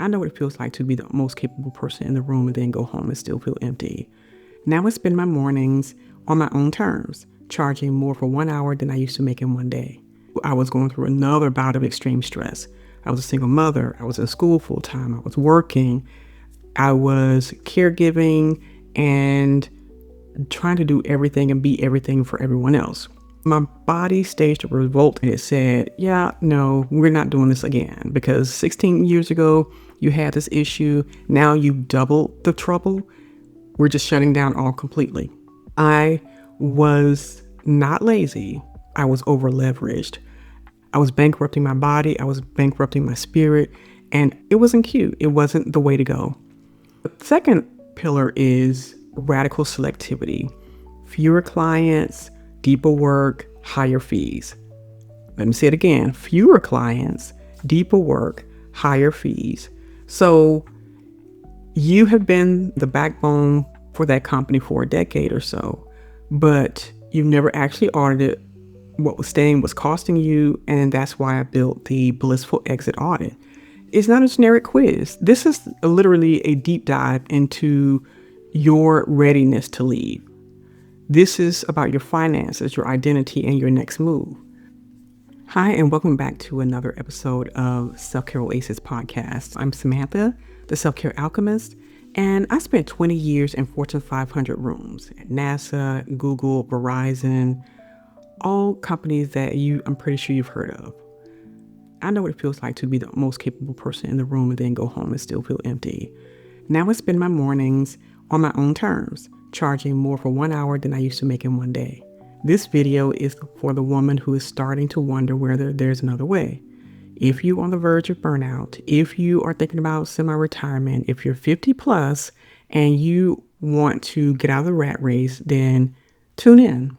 I know what it feels like to be the most capable person in the room and then go home and still feel empty. Now I spend my mornings on my own terms, charging more for 1 hour than I used to make in one day. I was going through another bout of extreme stress. I was a single mother. I was in school full time. I was working. I was caregiving and trying to do everything and be everything for everyone else. My body staged a revolt and it said, yeah, no, we're not doing this again, because 16 years ago you had this issue. Now you've doubled the trouble. We're just shutting down all completely. I was not lazy. I was overleveraged. I was bankrupting my body. I was bankrupting my spirit, and it wasn't cute. It wasn't the way to go. The second pillar is radical selectivity. Fewer clients, deeper work, higher fees. Let me say it again. Fewer clients, deeper work, higher fees. So you have been the backbone for that company for a decade or so, but you've never actually audited what was costing you. And that's why I built the Blissful exit audit. It's not a generic quiz. This is literally a deep dive into your readiness to leave. This is about your finances, your identity, and your next move. Hi, and welcome back to another episode of Self-Care Oasis podcast. I'm Samantha, the Self-Care Alchemist, and I spent 20 years in Fortune 500 rooms at NASA, Google, Verizon, all companies that I'm pretty sure you've heard of. I know what it feels like to be the most capable person in the room and then go home and still feel empty. Now I spend my mornings on my own terms, charging more for 1 hour than I used to make in one day. This video is for the woman who is starting to wonder whether there's another way. If you're on the verge of burnout, if you are thinking about semi-retirement, if you're 50 plus and you want to get out of the rat race, then tune in.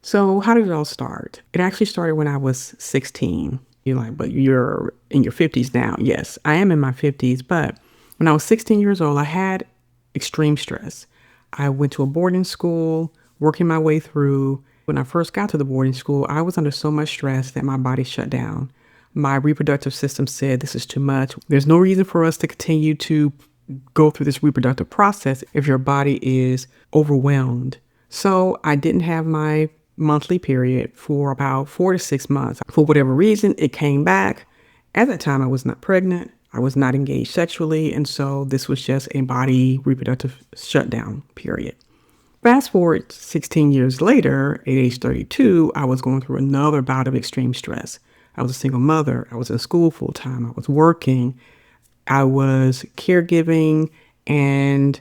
So how did it all start? It actually started when I was 16. You're like, but you're in your 50s now. Yes, I am in my 50s, but when I was 16 years old, I had extreme stress. I went to a boarding school, working my way through. When I first got to the boarding school, I was under so much stress that my body shut down. My reproductive system said, this is too much. There's no reason for us to continue to go through this reproductive process if your body is overwhelmed. So I didn't have my monthly period for about 4 to 6 months. For whatever reason, it came back. At that time, I was not pregnant. I was not engaged sexually. And so this was just a body reproductive shutdown period. Fast forward 16 years later, at age 32, I was going through another bout of extreme stress. I was a single mother. I was in school full time. I was working. I was caregiving and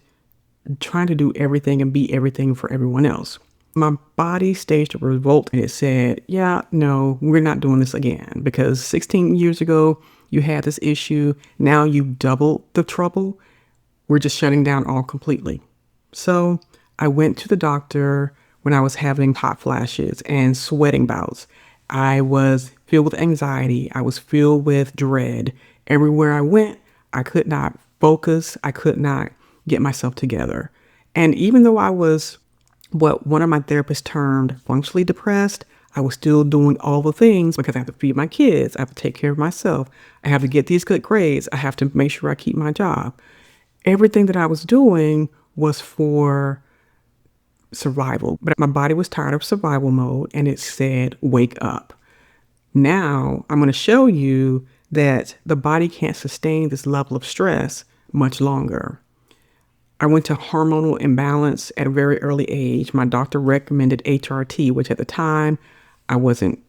trying to do everything and be everything for everyone else. My body staged a revolt and it said, yeah, no, we're not doing this again, because 16 years ago you had this issue. Now you've doubled the trouble. We're just shutting down all completely. So I went to the doctor when I was having hot flashes and sweating bouts. I was filled with anxiety. I was filled with dread. Everywhere I went, I could not focus. I could not get myself together. And even though I was what one of my therapists termed functionally depressed, I was still doing all the things because I have to feed my kids. I have to take care of myself. I have to get these good grades. I have to make sure I keep my job. Everything that I was doing was for survival, but my body was tired of survival mode and it said, wake up. Now I'm going to show you that the body can't sustain this level of stress much longer. I went to hormonal imbalance at a very early age. My doctor recommended HRT, which at the time I wasn't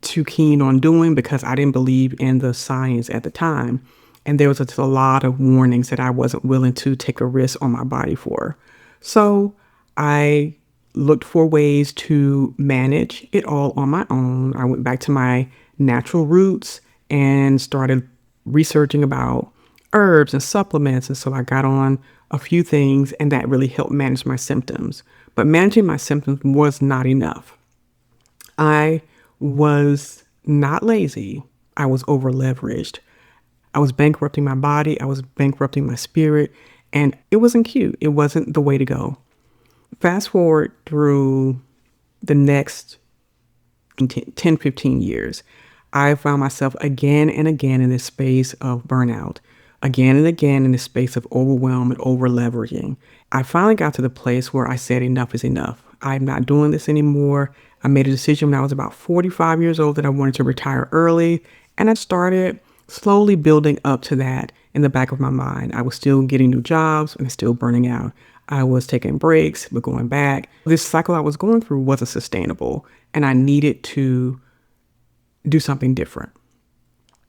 too keen on doing because I didn't believe in the science at the time. And there was a lot of warnings that I wasn't willing to take a risk on my body for. So I looked for ways to manage it all on my own. I went back to my natural roots and started researching about herbs and supplements. And so I got on a few things and that really helped manage my symptoms. But managing my symptoms was not enough. I was not lazy. I was overleveraged. I was bankrupting my body. I was bankrupting my spirit. And it wasn't cute. It wasn't the way to go. Fast forward through the next 10, 15 years, I found myself again and again in this space of burnout, again and again in the space of overwhelm and over leveraging. I finally got to the place where I said enough is enough. I'm not doing this anymore. I made a decision when I was about 45 years old that I wanted to retire early, and I started slowly building up to that in the back of my mind. I was still getting new jobs and still burning out. I was taking breaks, but going back. This cycle I was going through wasn't sustainable, and I needed to do something different.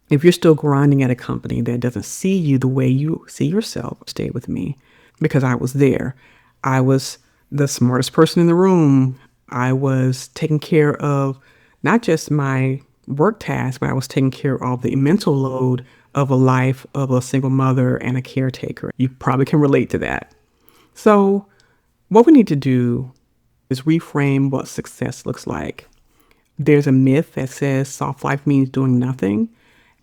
If you're still grinding at a company that doesn't see you the way you see yourself, stay with me, because I was there. I was the smartest person in the room. I was taking care of not just my work tasks, but I was taking care of the mental load of a life of a single mother and a caretaker. You probably can relate to that. So what we need to do is reframe what success looks like. There's a myth that says soft life means doing nothing.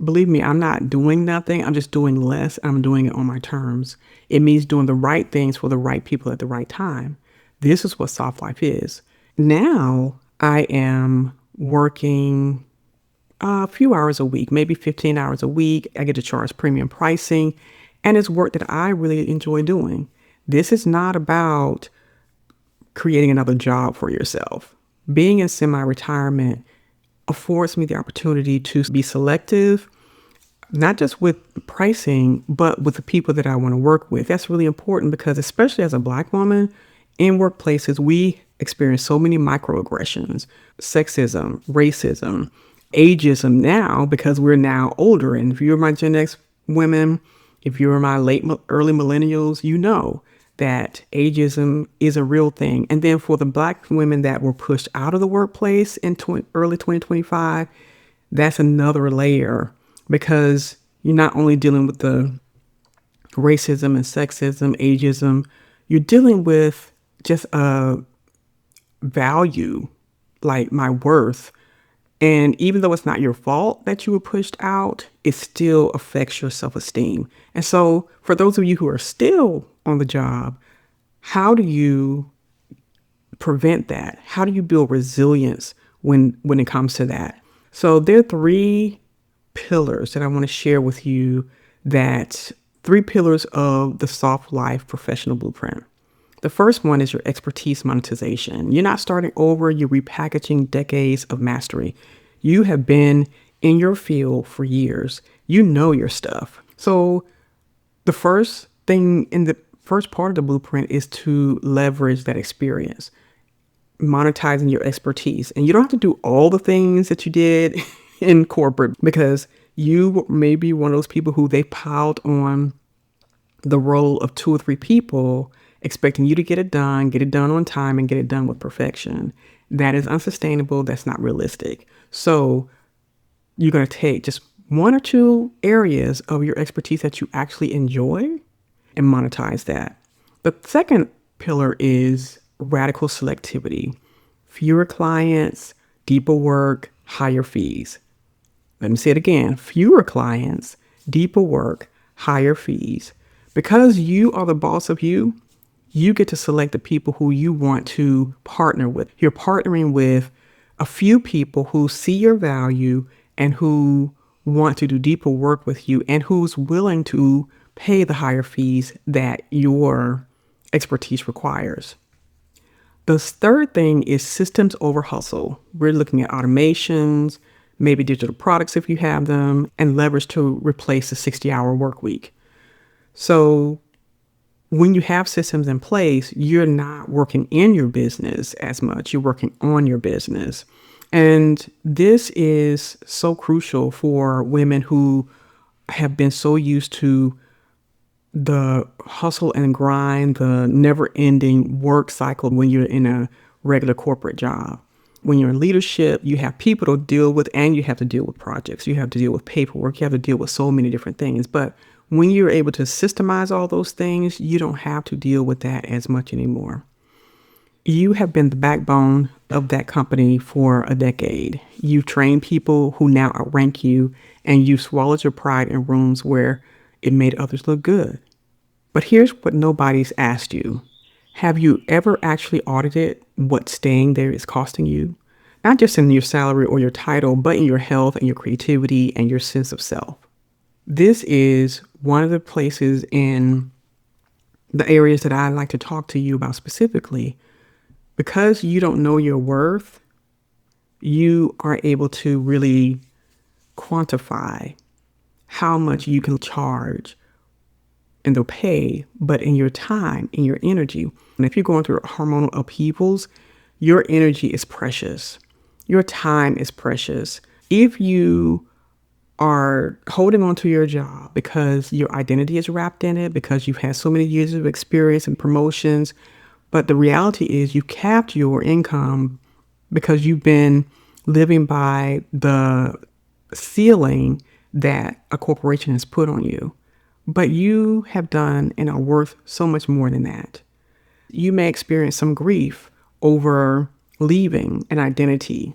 Believe me, I'm not doing nothing. I'm just doing less. I'm doing it on my terms. It means doing the right things for the right people at the right time. This is what soft life is. Now I am working a few hours a week, maybe 15 hours a week. I get to charge premium pricing, and it's work that I really enjoy doing. This is not about creating another job for yourself. Being in semi-retirement affords me the opportunity to be selective, not just with pricing, but with the people that I want to work with. That's really important because, especially as a Black woman, in workplaces, we experience so many microaggressions, sexism, racism, ageism now because we're now older. And if you're my Gen X women, if you're my early millennials, you know that ageism is a real thing. And then for the Black women that were pushed out of the workplace in early 2025, that's another layer because you're not only dealing with the racism and sexism, ageism, you're dealing with just a value, like my worth. And even though it's not your fault that you were pushed out, it still affects your self-esteem. And so for those of you who are still on the job, how do you prevent that? How do you build resilience when it comes to that? So there are three pillars that I want to share with you, that three pillars of the soft life professional blueprint. The first one is your expertise monetization. You're not starting over, you're repackaging decades of mastery. You have been in your field for years. You know your stuff. So the first thing in the first part of the blueprint is to leverage that experience, monetizing your expertise. And you don't have to do all the things that you did in corporate because you may be one of those people who they piled on the role of 2 or 3 people expecting you to get it done on time, and get it done with perfection. That is unsustainable. That's not realistic. So you're going to take just 1 or 2 areas of your expertise that you actually enjoy and monetize that. The second pillar is radical selectivity. Fewer clients, deeper work, higher fees. Let me say it again. Fewer clients, deeper work, higher fees. Because you are the boss of you, you get to select the people who you want to partner with. You're partnering with a few people who see your value and who want to do deeper work with you and who's willing to pay the higher fees that your expertise requires. The third thing is systems over hustle. We're looking at automations, maybe digital products if you have them, and leverage to replace the 60-hour work week. So when you have systems in place, you're not working in your business as much. You're working on your business. And this is so crucial for women who have been so used to the hustle and grind, the never-ending work cycle when you're in a regular corporate job. When you're in leadership, you have people to deal with, and you have to deal with projects. You have to deal with paperwork. You have to deal with so many different things. But when you're able to systemize all those things, you don't have to deal with that as much anymore. You have been the backbone of that company for a decade. You've trained people who now outrank you, and you've swallowed your pride in rooms where it made others look good. But here's what nobody's asked you. Have you ever actually audited what staying there is costing you? Not just in your salary or your title, but in your health and your creativity and your sense of self. This is one of the places in the areas that I like to talk to you about specifically. Because you don't know your worth, you are able to really quantify how much you can charge in the pay, but in your time, in your energy. And if you're going through hormonal upheavals, your energy is precious. Your time is precious. If you are holding on to your job because your identity is wrapped in it, because you've had so many years of experience and promotions, but the reality is you capped your income because you've been living by the ceiling that a corporation has put on you. But you have done and are worth so much more than that. You may experience some grief over leaving an identity.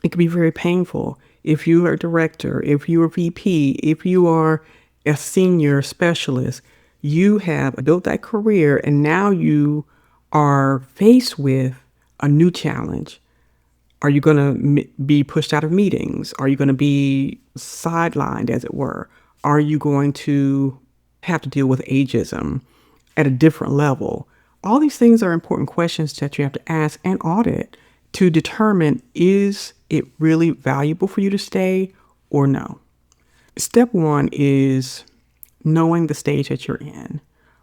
It can be very painful. If you are a director, if you are VP, if you are a senior specialist, you have built that career and now you are faced with a new challenge. Are you going to be pushed out of meetings? Are you going to be sidelined, as it were? Are you going to have to deal with ageism at a different level? All these things are important questions that you have to ask and audit to determine, is it really valuable for you to stay or no? Step one is knowing the stage that you're in.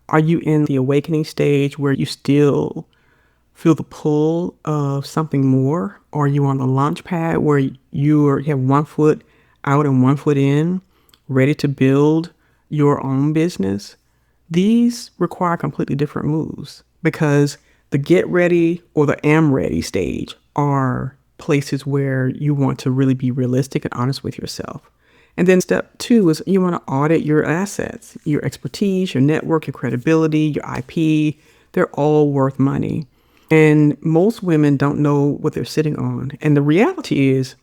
Are you in the awakening stage where you still feel the pull of something more? Or are you on the launch pad where you have one foot out and one foot in, ready to build your own business? These require completely different moves because the get ready or the am ready stage are places where you want to really be realistic and honest with yourself. And then step two is you want to audit your assets, your expertise, your network, your credibility, your IP. They're all worth money. And most women don't know what they're sitting on. And the reality is,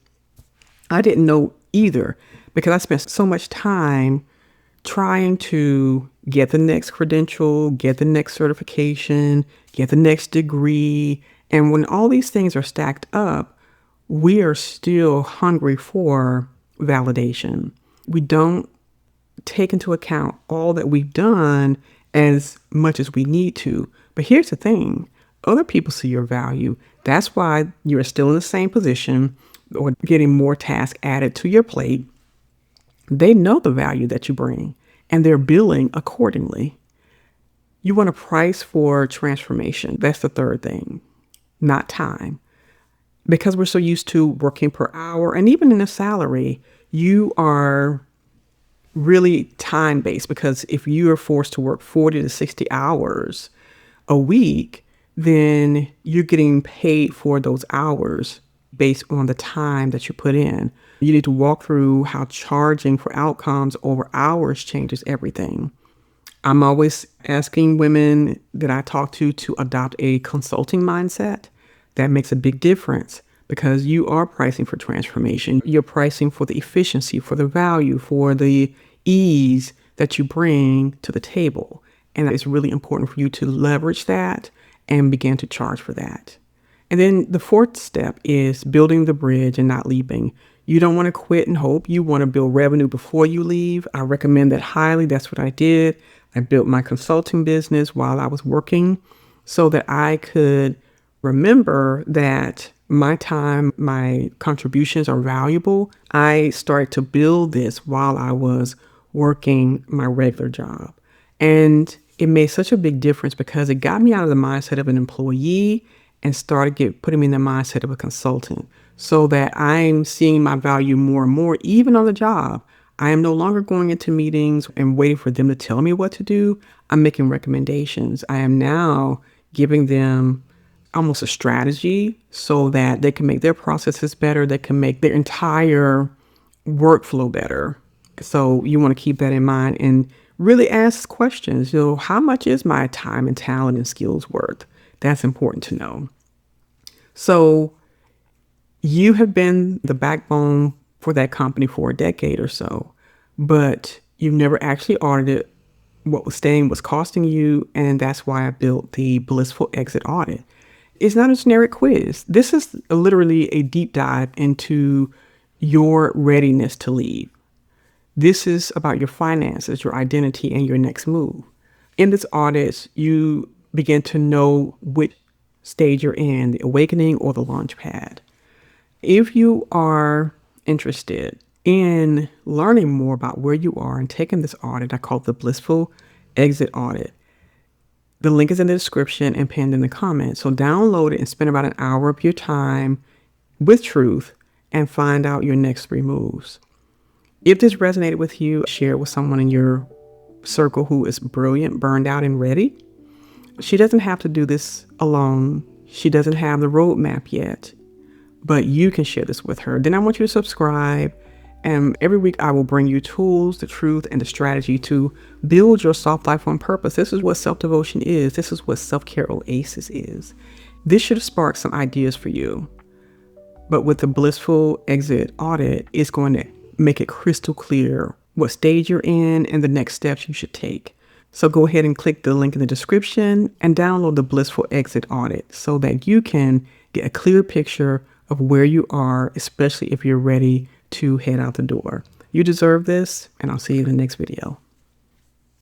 I didn't know either because I spent so much time trying to get the next credential, get the next certification, get the next degree. And when all these things are stacked up, we are still hungry for validation. We don't take into account all that we've done as much as we need to. But here's the thing. Other people see your value. That's why you're still in the same position or getting more tasks added to your plate. They know the value that you bring and they're billing accordingly. You want to price for transformation. That's the third thing, not time. Because we're so used to working per hour and even in a salary, you are really time-based because if you are forced to work 40 to 60 hours a week, then you're getting paid for those hours based on the time that you put in. You need to walk through how charging for outcomes over hours changes everything. I'm always asking women that I talk to adopt a consulting mindset. That makes a big difference because you are pricing for transformation. You're pricing for the efficiency, for the value, for the ease that you bring to the table. And it's really important for you to leverage that and begin to charge for that. And then the fourth step is building the bridge and not leaving. You don't want to quit and hope. You want to build revenue before you leave. I recommend that highly. That's what I did. I built my consulting business while I was working so that I could remember that my time, my contributions are valuable. I started to build this while I was working my regular job. And it made such a big difference because it got me out of the mindset of an employee and started putting me in the mindset of a consultant so that I'm seeing my value more and more, even on the job. I am no longer going into meetings and waiting for them to tell me what to do. I'm making recommendations. I am now giving them almost a strategy so that they can make their processes better. They can make their entire workflow better. So you want to keep that in mind and really ask questions. How much is my time and talent and skills worth? That's important to know. So you have been the backbone for that company for a decade or so, but you've never actually audited what was costing you. And that's why I built the Blissful Exit Audit. It's not a generic quiz. This is literally a deep dive into your readiness to leave. This is about your finances, your identity, and your next move. In this audit, you begin to know which stage you're in, the awakening or the launch pad. If you are interested in learning more about where you are and taking this audit, I call it the Blissful Exit Audit. The link is in the description and pinned in the comments. So download it and spend about an hour of your time with truth and find out your next 3 moves. If this resonated with you, share it with someone in your circle who is brilliant, burned out, and ready. She doesn't have to do this alone. She doesn't have the roadmap yet, but you can share this with her. Then I want you to subscribe. And every week I will bring you tools, the truth, and the strategy to build your soft life on purpose. This is what self-devotion is. This is what self-care oasis is. This should have sparked some ideas for you. But with the Blissful Exit Audit, it's going to make it crystal clear what stage you're in and the next steps you should take. So go ahead and click the link in the description and download the Blissful Exit Audit so that you can get a clear picture of where you are, especially if you're ready to head out the door. You deserve this, and I'll see you in the next video.